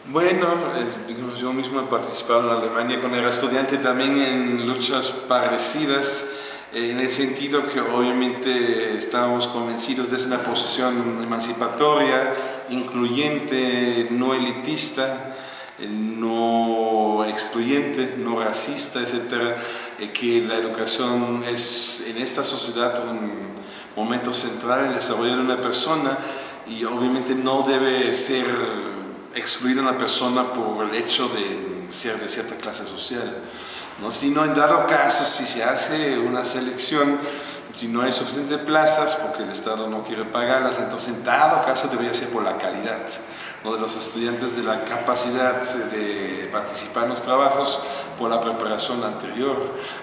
Bueno, digamos, yo mismo he participado en Alemania cuando era estudiante también en luchas parecidas, en el sentido que obviamente estábamos convencidos de una posición emancipatoria, incluyente, no elitista, no excluyente, no racista, etcétera, que la educación es en esta sociedad un momento central en el desarrollo de una persona y obviamente no debe ser excluir a una persona por el hecho de ser de cierta clase social, ¿no? Sino en dado caso, si se hace una selección, si no hay suficientes plazas porque el Estado no quiere pagarlas, entonces en dado caso debería ser por la calidad, ¿no?, de los estudiantes, de la capacidad de participar en los trabajos, por la preparación anterior,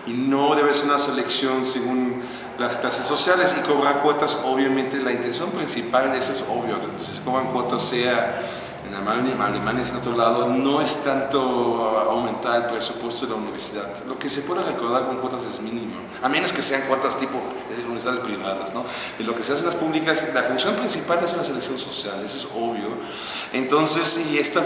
y no debe ser una selección según las clases sociales y cobrar cuotas. Obviamente la intención principal, eso es obvio, entonces cobran cuotas sea en Alemania, en otro lado, no es tanto aumentar el presupuesto de la universidad. Lo que se puede recaudar con cuotas es mínimo, a menos que sean cuotas tipo universidades privadas, ¿no? Y lo que se hace en las públicas, la función principal es una selección social, eso es obvio. Entonces, y esto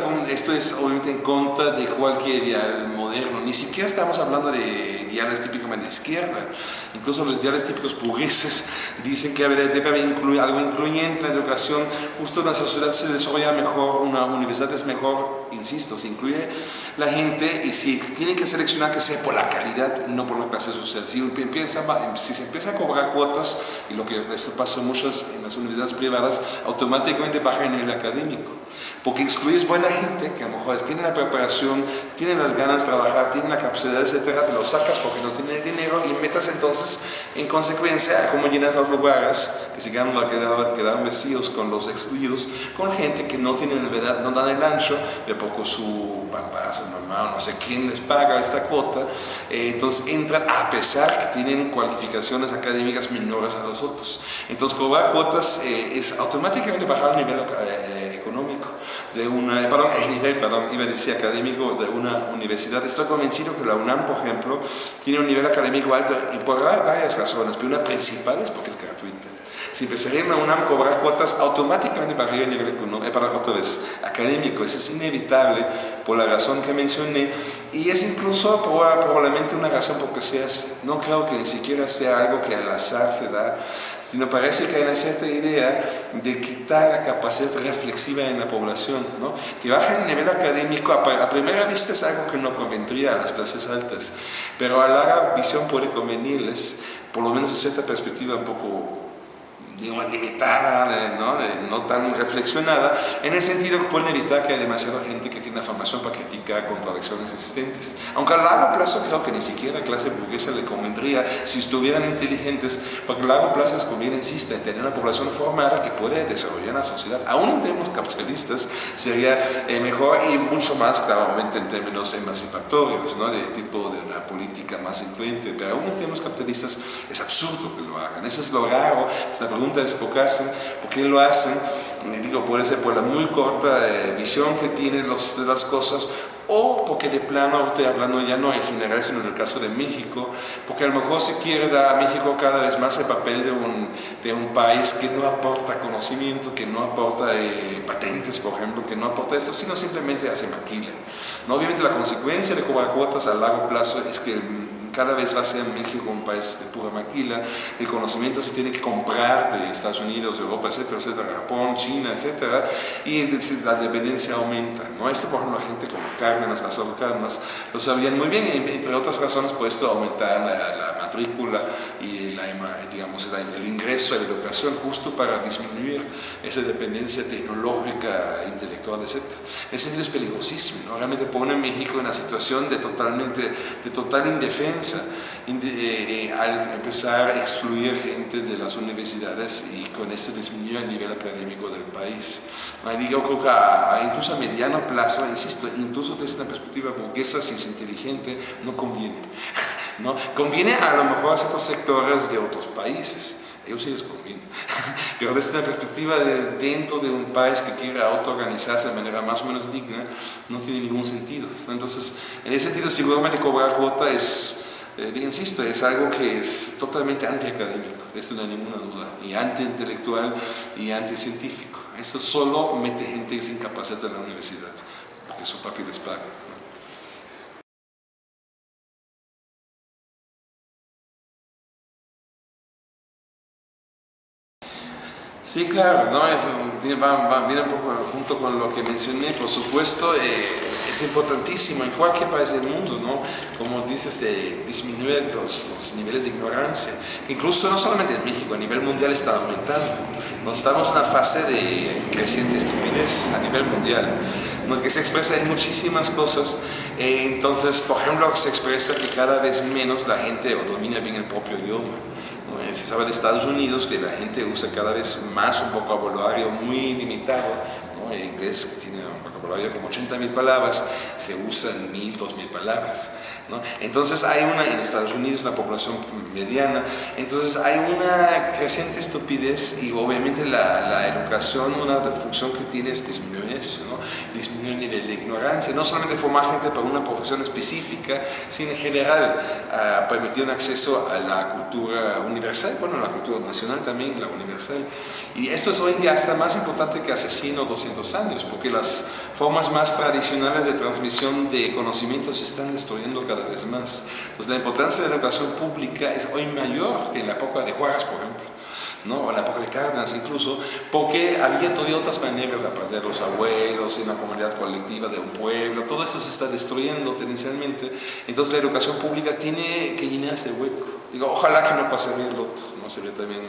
es obviamente en contra de cualquier ideal moderno, ni siquiera estamos hablando de ideales típicamente de izquierda. Incluso los ideales típicos burgueses dicen que debe haber algo incluyente en la educación. Justo una sociedad se desarrolla mejor, una universidad es mejor, insisto, se incluye la gente, y si tienen que seleccionar, que sea por la calidad, no por la clase social. Si se empieza a cobrar cuotas, y lo que esto pasa muchas en las universidades privadas, automáticamente baja el nivel académico, porque excluyes buena gente que a lo mejor tiene la preparación, tienen las ganas de trabajar, tienen la capacidad, etcétera, lo sacas porque no tienen dinero y metas entonces en consecuencia a cómo llenas los lugares que se quedaron vacíos con los excluidos, con gente que no tiene verdad, no dan el ancho, de poco su papá, su mamá, no sé quién les paga esta cuota, entonces entran a pesar que tienen cualificaciones académicas menores a los otros. Entonces cobrar cuotas es automáticamente bajar el nivel económico de iba a decir académico de una universidad. Estoy convencido que la UNAM, por ejemplo, tiene un nivel académico alto y por varias razones, pero una principal es porque es gratuita. Si empezaría en la UNAM a cobrar cuotas, automáticamente bajaría el nivel académico. Eso es inevitable por la razón que mencioné, y es incluso probablemente una razón por que se hace. No creo que ni siquiera sea algo que al azar se da, sino parece que hay una cierta idea de quitar la capacidad reflexiva en la población, ¿no? Que baja el nivel académico a primera vista es algo que no convendría a las clases altas, pero a larga visión puede convenirles, por lo menos desde cierta perspectiva un poco, digamos, limitada, no tan reflexionada, en el sentido que pueden evitar que haya demasiada gente que tiene la formación para criticar contradicciones existentes. Aunque a largo plazo creo que ni siquiera a la clase burguesa le convendría, si estuvieran inteligentes, porque a largo plazo les conviene, insisto, en tener una población formada que puede desarrollar la sociedad. Aún en términos capitalistas sería mejor, y mucho más claramente en términos emancipatorios, ¿no?, de tipo de una política más incluyente, pero aún en términos capitalistas es absurdo que lo hagan. Eso es lo raro. La pregunta es ¿por qué lo hacen? Digo, puede ser por la muy corta visión que tienen de las cosas, o porque de plano, estoy hablando ya no en general, sino en el caso de México, porque a lo mejor se quiere dar a México cada vez más el papel de un país que no aporta conocimiento, que no aporta patentes, por ejemplo, que no aporta eso, sino simplemente hace maquila, ¿no? Obviamente la consecuencia de cobrar cuotas a largo plazo es que cada vez va a ser México un país de pura maquila. El conocimiento se tiene que comprar de Estados Unidos, Europa, etcétera, etcétera, Japón, China, etcétera, y la dependencia aumenta, ¿no? Esto, por ejemplo, la gente como Cárdenas, Lázaro Cárdenas, lo sabían muy bien, entre otras razones, por esto aumentar la matrícula y digamos, el ingreso a la educación, justo para disminuir esa dependencia tecnológica, intelectual, etcétera. Ese sentido es peligrosísimo, ¿no? Realmente pone a México en una situación de total indefensa al empezar a excluir gente de las universidades y con esto disminuir el nivel académico del país. Yo creo que incluso a mediano plazo, insisto, incluso desde una perspectiva burguesa, si es inteligente, no conviene, ¿no? Conviene a lo mejor a ciertos sectores de otros países, ellos sí les conviene, pero desde una perspectiva dentro de un país que quiere autoorganizarse de manera más o menos digna, no tiene ningún sentido, ¿no? Entonces, en ese sentido, seguramente cobrar cuota insisto, es algo que es totalmente antiacadémico, eso no hay ninguna duda, y antiintelectual y anticientífico. Eso solo mete gente sin capacidad en la universidad. su papi les pague, ¿no? Sí, claro, ¿no? Viene un poco junto con lo que mencioné, por supuesto, es importantísimo en cualquier país del mundo, ¿no? Como dices, disminuir los niveles de ignorancia, que incluso no solamente en México, a nivel mundial está aumentando. Nos estamos en una fase de creciente estupidez a nivel mundial, ¿no? Que se expresa en muchísimas cosas. Entonces, por ejemplo, se expresa que cada vez menos la gente domina bien el propio idioma. Se sabe de Estados Unidos que la gente usa cada vez más un vocabulario muy limitado, ¿no? El inglés, que tiene un vocabulario como 80.000 palabras, se usan 1.000, 2.000 palabras, ¿no? Entonces hay en Estados Unidos una población mediana, entonces hay una creciente estupidez y obviamente la educación, una función que tiene es disminuir eso, ¿no? Disminuir el nivel de ignorancia, no solamente formar gente para una profesión específica, sino en general permitir un acceso a la cultura universal, bueno, la cultura nacional también, la universal. Y esto es hoy en día hasta más importante que hace 100 o 200 años, porque las formas más tradicionales de transmisión de conocimientos se están destruyendo cada vez más. Pues la importancia de la educación pública es hoy mayor que en la época de Juárez, por ejemplo, ¿no? O en la época de Cárdenas incluso, porque había todavía otras maneras de aprender los abuelos, en la comunidad colectiva de un pueblo, todo eso se está destruyendo tendencialmente. Entonces la educación pública tiene que llenar ese hueco. Digo, ojalá que no pase bien el otro, no sería también,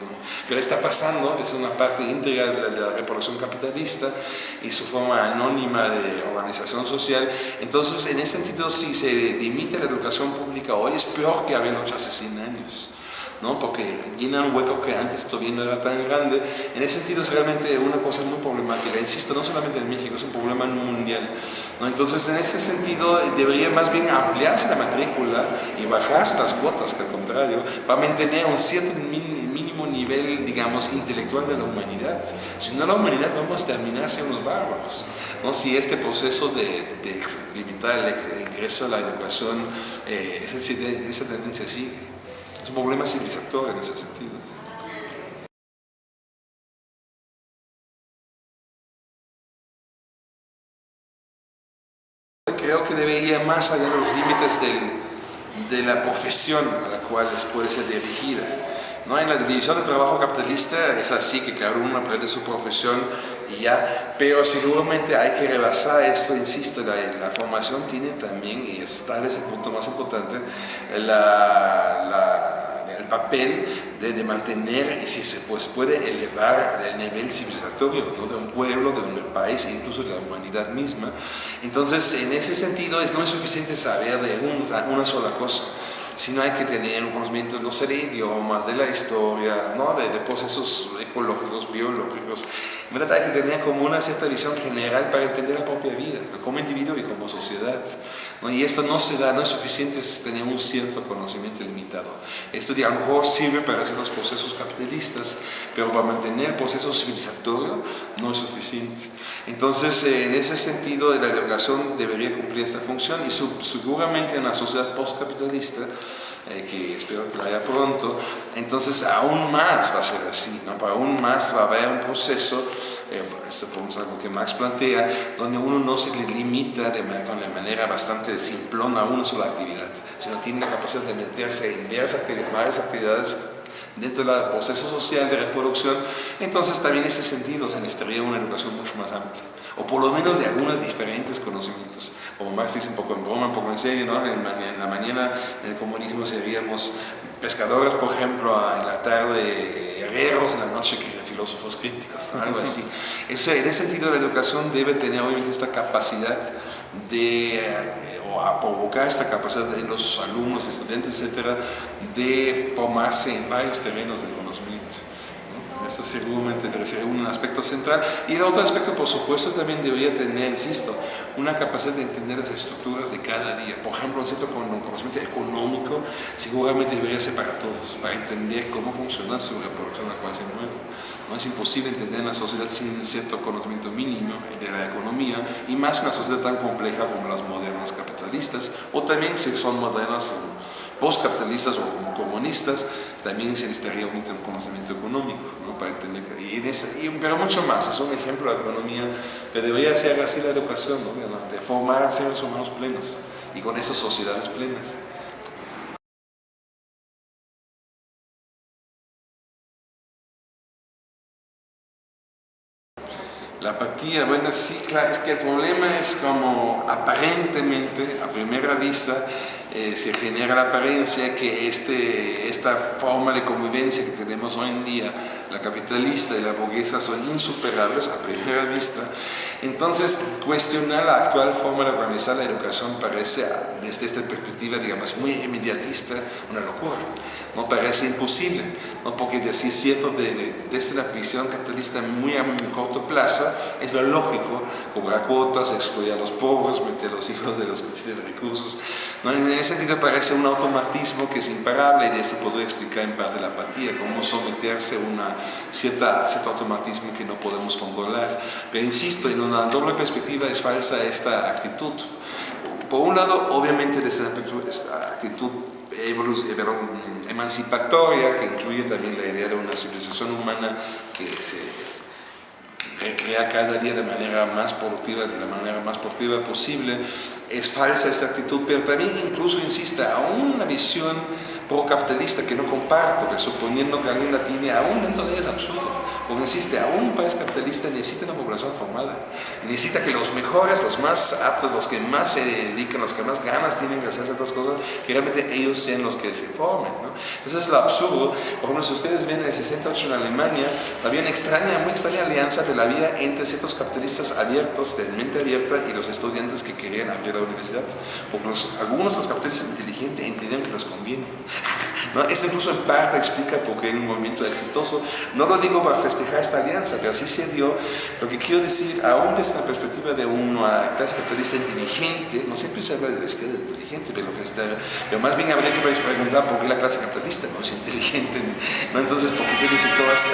pero está pasando, es una parte íntegra de la reproducción capitalista y su forma anónima de organización social. Entonces, en ese sentido, si se limita la educación pública hoy, es peor que haberlo hecho hace 100 años. ¿No? Porque llena un hueco que antes todavía no era tan grande. En ese sentido es realmente una cosa muy problemática, insisto, no solamente en México, es un problema mundial, ¿no? Entonces en ese sentido debería más bien ampliarse la matrícula y bajarse las cuotas, que al contrario, para mantener un cierto mínimo nivel, digamos, intelectual de la humanidad. Si no, la humanidad vamos a terminar siendo unos bárbaros, ¿no? Si este proceso de limitar el ingreso a la educación, esa tendencia sigue. Es un problema civilizatorio en ese sentido. Creo que debe ir más allá de los límites de la profesión a la cual puede ser dirigida, ¿no? En la división de trabajo capitalista es así, que cada uno aprende su profesión y ya, pero seguramente hay que rebasar esto, insisto, la formación tiene también, y es tal vez el punto más importante, el papel de mantener, y si se puede elevar el nivel civilizatorio, ¿no? De un pueblo, de un país e incluso de la humanidad misma. Entonces, en ese sentido, no es suficiente saber de una sola cosa, sino hay que tener un conocimiento, no sé, de idiomas, de la historia, ¿no? de procesos ecológicos, biológicos. En verdad hay que tener como una cierta visión general para entender la propia vida, como individuo y como sociedad, ¿no? Y esto no se da, no es suficiente tener un cierto conocimiento limitado. Esto a lo mejor sirve para hacer los procesos capitalistas, pero para mantener el proceso civilizatorio no es suficiente. Entonces, en ese sentido, la educación debería cumplir esta función y seguramente en una sociedad postcapitalista, que espero que la haya pronto, entonces aún más va a ser así, ¿no? Para aún más va a haber un proceso, esto es algo que Marx plantea, donde uno no se le limita de manera bastante simplona a una sola actividad, sino tiene la capacidad de meterse en varias actividades dentro del proceso social de reproducción. Entonces también en ese sentido se necesitaría una educación mucho más amplia, o por lo menos de algunos diferentes conocimientos. Como Marx dice, un poco en broma, un poco en serio, ¿no? En la mañana en el comunismo seríamos pescadores, por ejemplo, en la tarde herreros, en la noche filósofos críticos, ¿no? Algo así. En ese sentido la educación debe tener obviamente esta capacidad o a provocar esta capacidad en los alumnos, estudiantes, etcétera, de formarse en varios terrenos del conocimiento, ¿no? Eso seguramente sería un aspecto central. Y el otro aspecto, por supuesto, también debería tener, insisto, una capacidad de entender las estructuras de cada día. Por ejemplo, un cierto conocimiento económico seguramente debería ser para todos, para entender cómo funciona su reproducción, la cual se mueve. No es imposible entender una sociedad sin cierto conocimiento mínimo de la economía, y más una sociedad tan compleja como las modernas capitalistas, o también si son modernas postcapitalistas o comunistas, también se necesitaría un conocimiento económico, ¿no? Para entender, pero mucho más, es un ejemplo de economía, pero debería ser así la educación, ¿no? De formar seres humanos plenos y con esas sociedades plenas. La apatía, bueno, sí, claro, es que el problema es como aparentemente, a primera vista, se genera la apariencia que esta forma de convivencia que tenemos hoy en día, la capitalista y la burguesa, son insuperables a primera vista. Entonces, cuestionar la actual forma de organizar la educación parece, desde esta perspectiva, digamos, muy inmediatista, una locura. No parece imposible, ¿no? Porque sí es cierto, desde la visión capitalista muy a corto plazo, es lo lógico, cobrar cuotas, excluir a los pobres, meter a los hijos de los que tienen recursos, ¿no? En ese sentido parece un automatismo que es imparable, y de esto podría explicar en parte la apatía, cómo someterse a un cierto automatismo que no podemos controlar. Pero insisto, en una doble perspectiva es falsa esta actitud. Por un lado, obviamente, desde esta actitud emancipatoria, que incluye también la idea de una civilización humana que se recrea cada día de manera más productiva, de la manera más productiva posible, es falsa esta actitud, pero también incluso insiste aún una visión pro-capitalista que no comparto, presuponiendo que alguien la tiene, aún dentro de ella es absurdo, porque insiste, aún un país capitalista necesita una población formada, necesita que los mejores, los más aptos, los que más se dedican, los que más ganas tienen que hacer ciertas cosas, que realmente ellos sean los que se formen, ¿no? Entonces es lo absurdo. Por ejemplo, si ustedes ven en el 68 en Alemania, había una muy extraña alianza de la vida entre ciertos capitalistas abiertos, de mente abierta, y los estudiantes que querían abrir la universidad, porque algunos de los capitalistas inteligentes entendían que les conviene, ¿no? Esto incluso en parte explica por qué en un movimiento exitoso, no lo digo para festejar esta alianza, pero así se dio. Lo que quiero decir, aún desde la perspectiva de una clase capitalista inteligente, no siempre se habla de la izquierda inteligente, pero más bien habría que preguntar por qué la clase capitalista no es inteligente, ¿no? Entonces, ¿por qué tienen sectores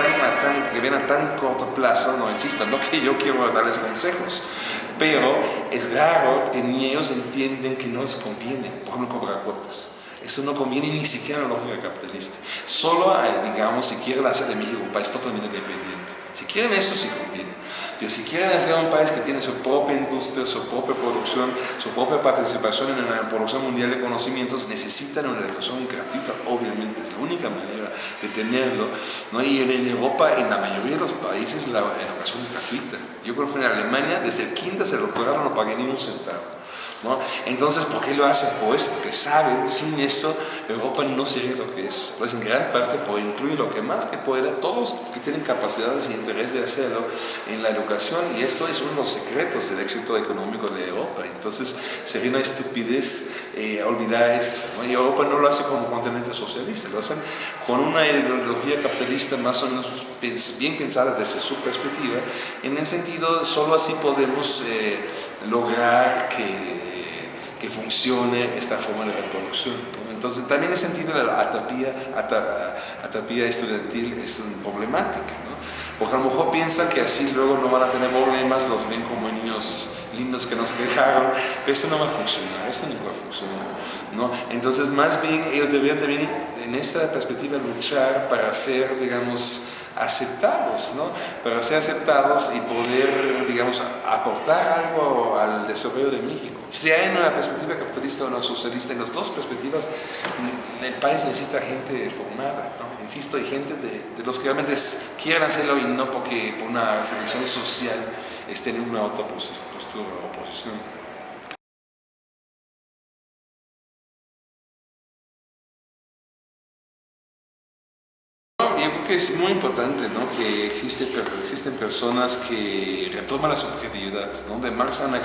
que ven a tan corto plazo? No insisto, no que yo quiero darles consejos, pero es raro que ni ellos entienden que no les conviene, por ejemplo, cobrar cuotas. Esto no conviene ni siquiera a la lógica capitalista. Solo, digamos, si quieren hacer de México un país totalmente independiente. Si quieren eso, sí conviene. Pero si quieren hacer un país que tiene su propia industria, su propia producción, su propia participación en la producción mundial de conocimientos, necesitan una educación gratuita, obviamente. Es la única manera de tenerlo, ¿no? Y en Europa, en la mayoría de los países, la educación es gratuita. Yo creo que en Alemania, desde el kinder hasta el doctorado, no pagué ni un centavo, ¿no? Entonces, ¿por qué lo hacen? Pues porque saben, sin esto Europa no sería lo que es. Pues en gran parte por incluir lo que más que pueda, todos que tienen capacidades y interés de hacerlo en la educación, y esto es uno de los secretos del éxito económico de Europa. Entonces sería una estupidez olvidar esto, ¿no? Y Europa no lo hace como continente socialista, lo hacen con una ideología capitalista más o menos bien pensada desde su perspectiva. En ese sentido, solo así podemos lograr que funcione esta forma de reproducción, ¿no? Entonces, también en el sentido de la atapía estudiantil es problemática, ¿no? Porque a lo mejor piensan que así luego no van a tener problemas, los ven como niños lindos que nos dejaron, pero eso no va a funcionar, eso nunca va a funcionar, ¿no? Entonces, más bien, ellos deberían también, en esta perspectiva, luchar para ser, digamos, aceptados, ¿no? Para ser aceptados y poder, digamos, aportar algo al desarrollo de México. Sea en una perspectiva capitalista o no socialista, en las dos perspectivas, el país necesita gente formada, ¿no? Insisto, hay gente de los que realmente quieren hacerlo y no porque por una selección social estén en una otra postura o oposición. Yo creo que es muy importante, ¿no? Que existen personas que retoman la subjetividad, ¿no? De Marx hay una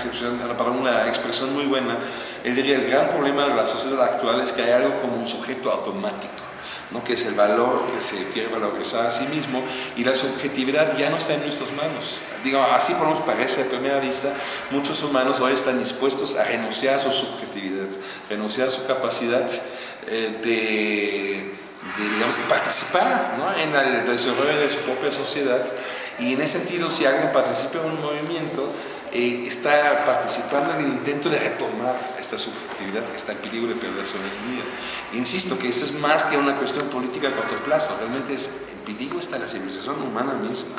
expresión muy buena. Él diría, el gran problema de la sociedad actual es que hay algo como un sujeto automático, ¿no? Que es el valor que se quiere valorizar a sí mismo, y la subjetividad ya no está en nuestras manos. Digo, así por lo menos parece a primera vista, muchos humanos hoy están dispuestos a renunciar a su subjetividad, renunciar a su capacidad digamos, de participar, ¿no? En el desarrollo de su propia sociedad. Y en ese sentido, si alguien participa en un movimiento, está participando en el intento de retomar esta subjetividad que está en peligro de perderse hoy en día. Insisto que eso es más que una cuestión política a corto plazo, realmente en peligro está la civilización humana misma.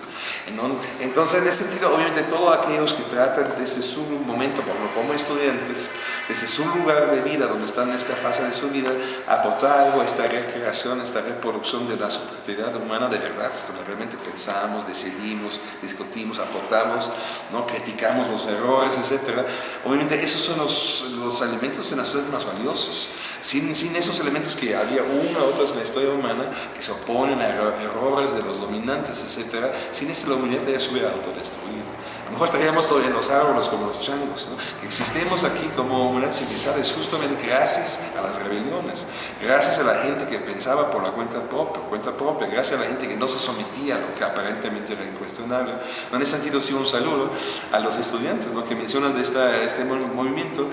Entonces, en ese sentido, obviamente, todos aquellos que tratan desde su momento, por ejemplo, como estudiantes, desde su lugar de vida, donde están en esta fase de su vida, aportar algo a esta recreación, esta reproducción de la subjetividad humana de verdad, donde realmente pensamos, decidimos, discutimos, aportamos, ¿no? Criticamos los errores, etc. Obviamente, esos son los elementos en la sociedad más valiosos. Sin esos elementos que había una u otras en la historia humana, que se oponen a errores de los dominantes, etc., sin esa la humanidad ya se hubiera autodestruido. A lo mejor estaríamos todavía en los árboles como los changos, ¿no? Que existimos aquí como humanidad civilizada es justamente gracias a las rebeliones, gracias a la gente que pensaba por la cuenta propia, gracias a la gente que no se sometía a lo que aparentemente era incuestionable. ¿No? En ese sentido, sí, un saludo a los estudiantes, ¿no? Que mencionan de este movimiento.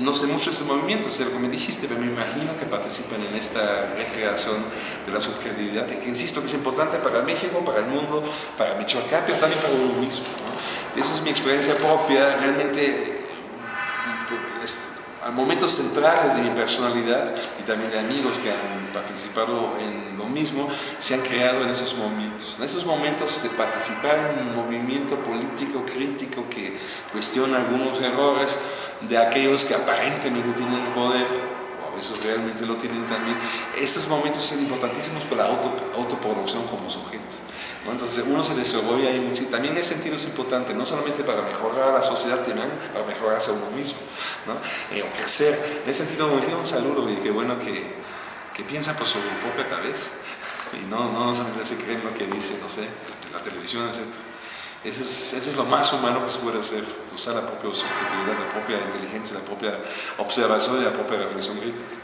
No sé mucho de este movimiento, lo que me dijiste, pero me imagino que participan en esta recreación de la subjetividad, y que insisto que es importante para México, para el mundo, para Michoacán, pero también para uno mismo, ¿no? Esa es mi experiencia propia, realmente a momentos centrales de mi personalidad y también de amigos que han participado en lo mismo, se han creado en esos momentos de participar en un movimiento político crítico que cuestiona algunos errores de aquellos que aparentemente tienen el poder, o a veces realmente lo tienen también. Estos momentos son importantísimos para la autoproducción como sujeto, ¿no? Entonces uno se desarrolla ahí mucho, y también en ese sentido es importante, no solamente para mejorar a la sociedad, también para mejorarse a uno mismo, ¿no? O crecer. En ese sentido, me un saludo, y qué bueno que piensa por su propia cabeza, y no solamente se creen lo que dice, no sé, la televisión, etc. Eso es lo más humano que se puede hacer, usar la propia subjetividad, la propia inteligencia, la propia observación y la propia reflexión crítica.